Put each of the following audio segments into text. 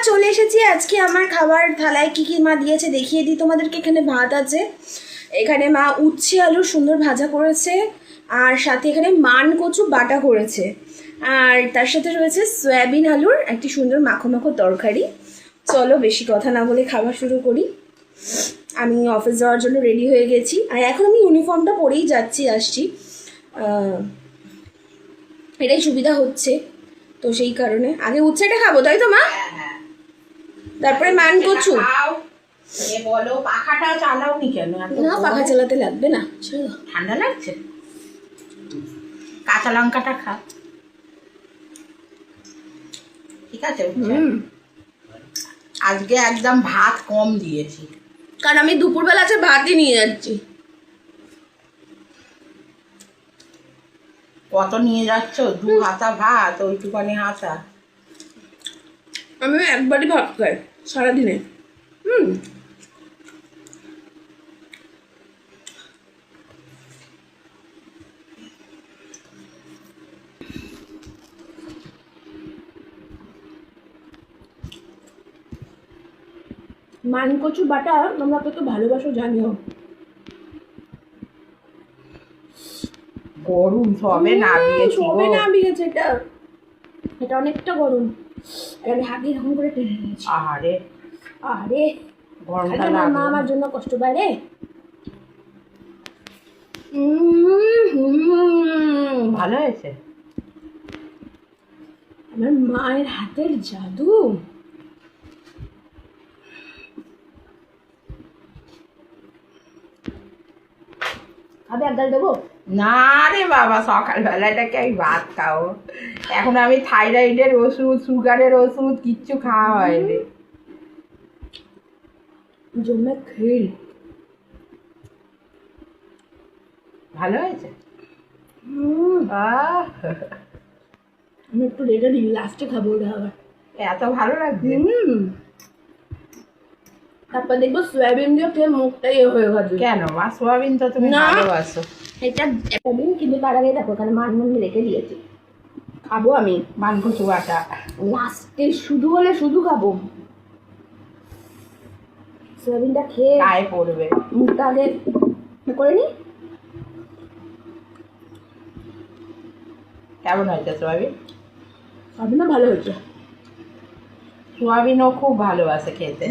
চলে এসেছি আজকে আমার খাবার থালায় কি কি মা দিয়েছে দেখিয়ে দিই তোমাদেরকে। এখানে ভাত আছে, এখানে মা উচ্ছে আলু সুন্দর ভাজা করেছে, আর সাথে এখানে মান কচু বাটা করেছে, আর তার সাথে রয়েছে সয়াবিন আলুর একটি সুন্দর মাখো মাখো তরকারি। চলো বেশি কথা না বলে খাবার শুরু করি। আমি অফিস যাওয়ার জন্য রেডি হয়ে গেছি, আর এখন আমি ইউনিফর্মটা পরেই আসছি। এটাই সুবিধা হচ্ছে, তো সেই কারণে আগে উচ্ছেটা খাবো, তাই তো মা? তারপরে মান কচু। বলো পাখাটা চালাওনি কেন? না, পাখা চালাতে লাগবে না, ঠান্ডা লাগছে। কাঁচা লঙ্কাটা খা, ঠিক আছে? আজকে একদম ভাত কম দিয়েছি, কারণ আমি দুপুরবেলা আছে ভাতই নিয়ে যাচ্ছি। কত নিয়ে যাচ্ছ? 2 হাতা ভাত, ওইটুকানি হাতা। আমি একবারই ভাত খাই সারাদিনে। মান কচু বাটা তোমরা কত ভালোবাসো জানিও। গরম সবে না দিয়েছি, সবে না দিয়েছে, এটা এটা অনেকটা গরম। আমি হাত দিয়ে এরকম করে টেনে নিয়েছি। আরে আরে গরমটা মা লাগবে। আমার জন্য কষ্ট পায় রে। ভালো হয়েছে। আমার মায়ের হাতের জাদু। খাবে একগাল দেবো? না রে বাবা, সকালবেলাটাকে আমি ভাত খাবো? এখন আমি থাইরয়েডের ওষুধ, সুগারের ওষুধ কিচ্ছু খাওয়া হয়নি। জমে খেল। ভালো হয়েছে। আমি একটু রেখে দিই, লাস্টে খাবো ওটা আবার। এত ভালো লাগছে। তারপর দেখবো সয়াবিন দিয়ে খেয়ে মুখটাই হয়ে গেছে। কেন মা? সোয়াবিন তো তুমি না। ভালোবাসো। এটা সয়াবিন, কিন্তু তার আগে দেখো এখানে মান রেখে দিয়েছি, খাবো আমি। মান কচু বাটা লাস্টে শুধু হলে শুধু খাবো। সয়াবিনটা খেয়ে গায়ে পড়বে। মুখটা আগে করে নি। কেমন হয়েছে সোয়াবিন? সয়াবিনও ভালো হয়েছে। সোয়াবিনও খুব ভালোবাসে খেতে।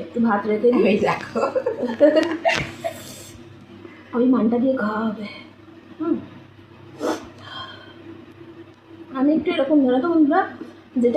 একটু ভাত রেখে দিই। এই দেখো, ওই মানটা দিয়ে খাওয়া হবে। আমি একটু এরকম জানো তো বন্ধুরা, যেটা